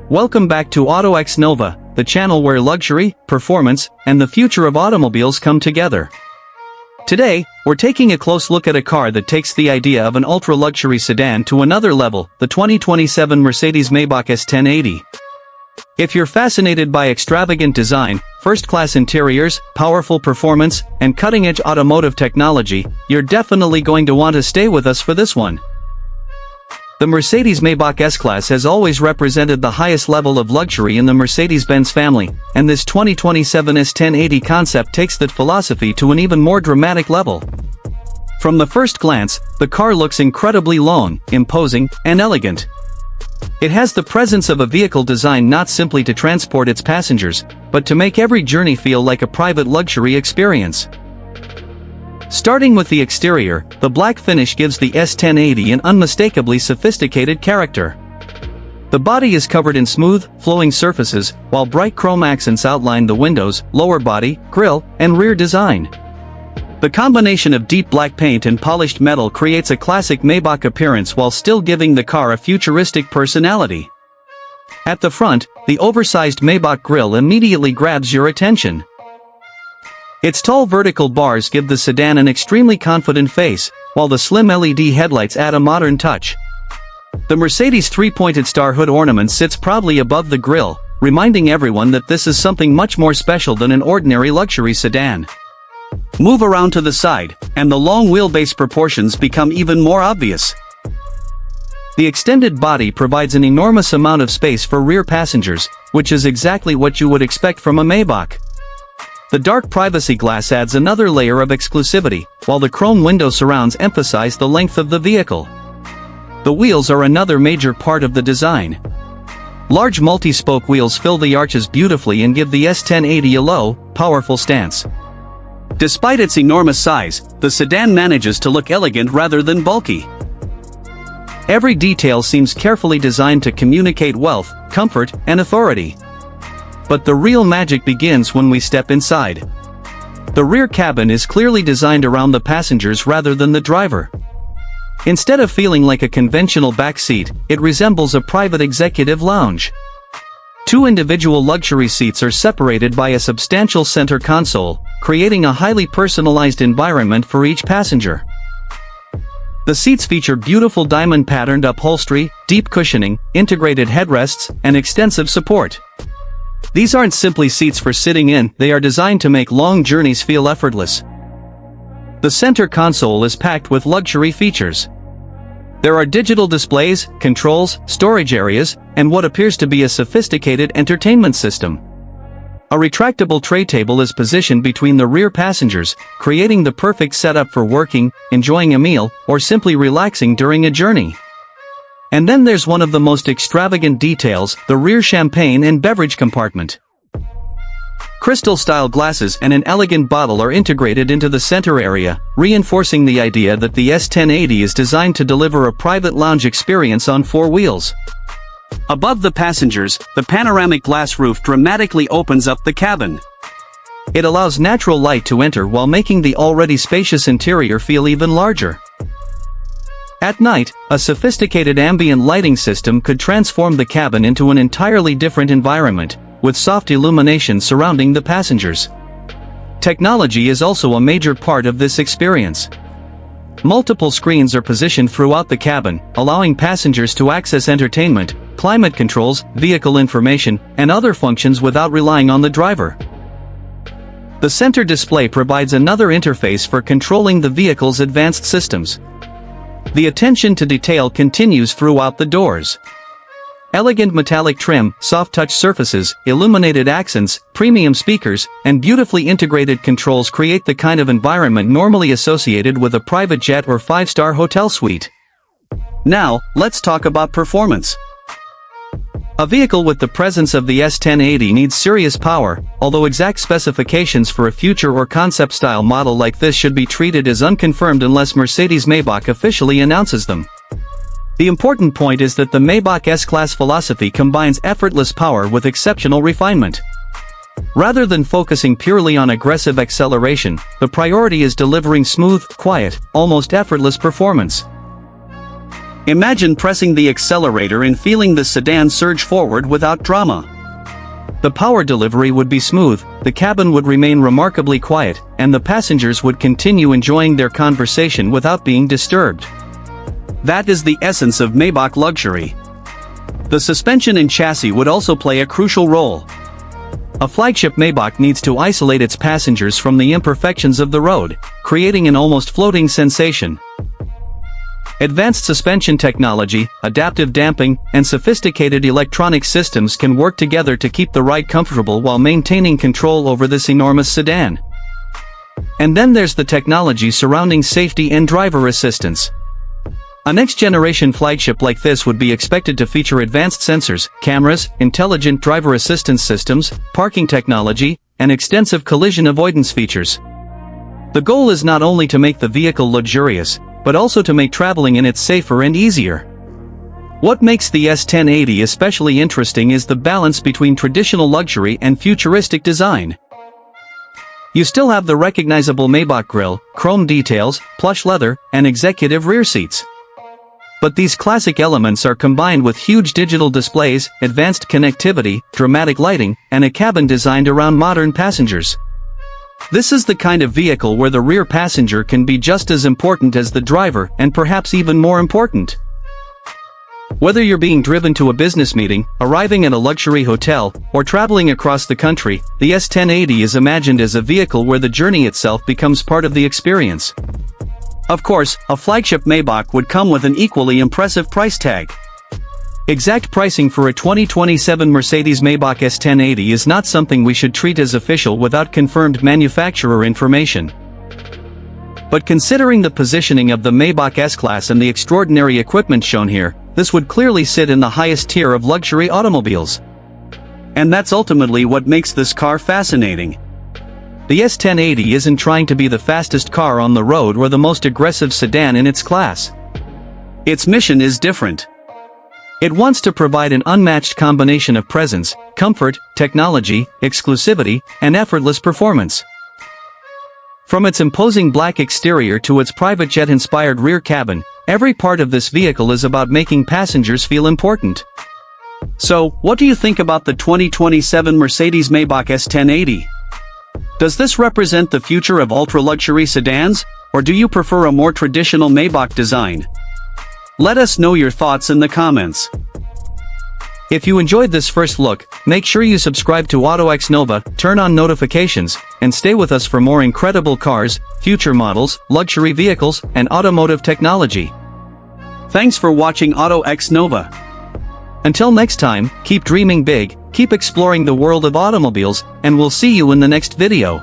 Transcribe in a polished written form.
Welcome back to AutoX Nova, the channel where luxury, performance, and the future of automobiles come together. Today, we're taking a close look at a car that takes the idea of an ultra-luxury sedan to another level, the 2027 Mercedes-Maybach S 1080. If you're fascinated by extravagant design, first-class interiors, powerful performance, and cutting-edge automotive technology, you're definitely going to want to stay with us for this one. The Mercedes-Maybach S-Class has always represented the highest level of luxury in the Mercedes-Benz family, and this 2027 S1080 concept takes that philosophy to an even more dramatic level. From the first glance, the car looks incredibly long, imposing, and elegant. It has the presence of a vehicle designed not simply to transport its passengers, but to make every journey feel like a private luxury experience. Starting with the exterior, the black finish gives the S1080 an unmistakably sophisticated character. The body is covered in smooth, flowing surfaces, while bright chrome accents outline the windows, lower body, grille, and rear design. The combination of deep black paint and polished metal creates a classic Maybach appearance while still giving the car a futuristic personality. At the front, the oversized Maybach grille immediately grabs your attention. Its tall vertical bars give the sedan an extremely confident face, while the slim LED headlights add a modern touch. The Mercedes three-pointed star hood ornament sits proudly above the grille, reminding everyone that this is something much more special than an ordinary luxury sedan. Move around to the side, and the long wheelbase proportions become even more obvious. The extended body provides an enormous amount of space for rear passengers, which is exactly what you would expect from a Maybach. The dark privacy glass adds another layer of exclusivity, while the chrome window surrounds emphasize the length of the vehicle. The wheels are another major part of the design. Large multi-spoke wheels fill the arches beautifully and give the S1080 a low, powerful stance. Despite its enormous size, the sedan manages to look elegant rather than bulky. Every detail seems carefully designed to communicate wealth, comfort, and authority. But the real magic begins when we step inside. The rear cabin is clearly designed around the passengers rather than the driver. Instead of feeling like a conventional back seat, it resembles a private executive lounge. Two individual luxury seats are separated by a substantial center console, creating a highly personalized environment for each passenger. The seats feature beautiful diamond-patterned upholstery, deep cushioning, integrated headrests, and extensive support. These aren't simply seats for sitting in, they are designed to make long journeys feel effortless. The center console is packed with luxury features. There are digital displays, controls, storage areas, and what appears to be a sophisticated entertainment system. A retractable tray table is positioned between the rear passengers, creating the perfect setup for working, enjoying a meal, or simply relaxing during a journey. And then there's one of the most extravagant details, the rear champagne and beverage compartment. Crystal-style glasses and an elegant bottle are integrated into the center area, reinforcing the idea that the S1080 is designed to deliver a private lounge experience on four wheels. Above the passengers, the panoramic glass roof dramatically opens up the cabin. It allows natural light to enter while making the already spacious interior feel even larger. At night, a sophisticated ambient lighting system could transform the cabin into an entirely different environment, with soft illumination surrounding the passengers. Technology is also a major part of this experience. Multiple screens are positioned throughout the cabin, allowing passengers to access entertainment, climate controls, vehicle information, and other functions without relying on the driver. The center display provides another interface for controlling the vehicle's advanced systems. The attention to detail continues throughout the doors. Elegant metallic trim, soft-touch surfaces, illuminated accents, premium speakers, and beautifully integrated controls create the kind of environment normally associated with a private jet or five-star hotel suite. Now, let's talk about performance. A vehicle with the presence of the S1080 needs serious power, although exact specifications for a future or concept-style model like this should be treated as unconfirmed unless Mercedes-Maybach officially announces them. The important point is that the Maybach S-Class philosophy combines effortless power with exceptional refinement. Rather than focusing purely on aggressive acceleration, the priority is delivering smooth, quiet, almost effortless performance. Imagine pressing the accelerator and feeling the sedan surge forward without drama. The power delivery would be smooth, the cabin would remain remarkably quiet, and the passengers would continue enjoying their conversation without being disturbed. That is the essence of Maybach luxury. The suspension and chassis would also play a crucial role. A flagship Maybach needs to isolate its passengers from the imperfections of the road, creating an almost floating sensation. Advanced suspension technology, adaptive damping, and sophisticated electronic systems can work together to keep the ride comfortable while maintaining control over this enormous sedan. And then there's the technology surrounding safety and driver assistance. A next-generation flagship like this would be expected to feature advanced sensors, cameras, intelligent driver assistance systems, parking technology, and extensive collision avoidance features. The goal is not only to make the vehicle luxurious, but also to make traveling in it safer and easier. What makes the S1080 especially interesting is the balance between traditional luxury and futuristic design. You still have the recognizable Maybach grille, chrome details, plush leather, and executive rear seats. But these classic elements are combined with huge digital displays, advanced connectivity, dramatic lighting, and a cabin designed around modern passengers. This is the kind of vehicle where the rear passenger can be just as important as the driver and perhaps even more important. Whether you're being driven to a business meeting, arriving at a luxury hotel, or traveling across the country, the S1080 is imagined as a vehicle where the journey itself becomes part of the experience. Of course, a flagship Maybach would come with an equally impressive price tag. Exact pricing for a 2027 Mercedes-Maybach S1080 is not something we should treat as official without confirmed manufacturer information. But considering the positioning of the Maybach S-Class and the extraordinary equipment shown here, this would clearly sit in the highest tier of luxury automobiles. And that's ultimately what makes this car fascinating. The S1080 isn't trying to be the fastest car on the road or the most aggressive sedan in its class. Its mission is different. It wants to provide an unmatched combination of presence, comfort, technology, exclusivity, and effortless performance. From its imposing black exterior to its private jet-inspired rear cabin, every part of this vehicle is about making passengers feel important. So, what do you think about the 2027 Mercedes-Maybach S1080? Does this represent the future of ultra-luxury sedans, or do you prefer a more traditional Maybach design? Let us know your thoughts in the comments. If you enjoyed this first look, make sure you subscribe to AutoX Nova, turn on notifications, and stay with us for more incredible cars, future models, luxury vehicles, and automotive technology. Thanks for watching AutoX Nova. Until next time, keep dreaming big, keep exploring the world of automobiles, and we'll see you in the next video.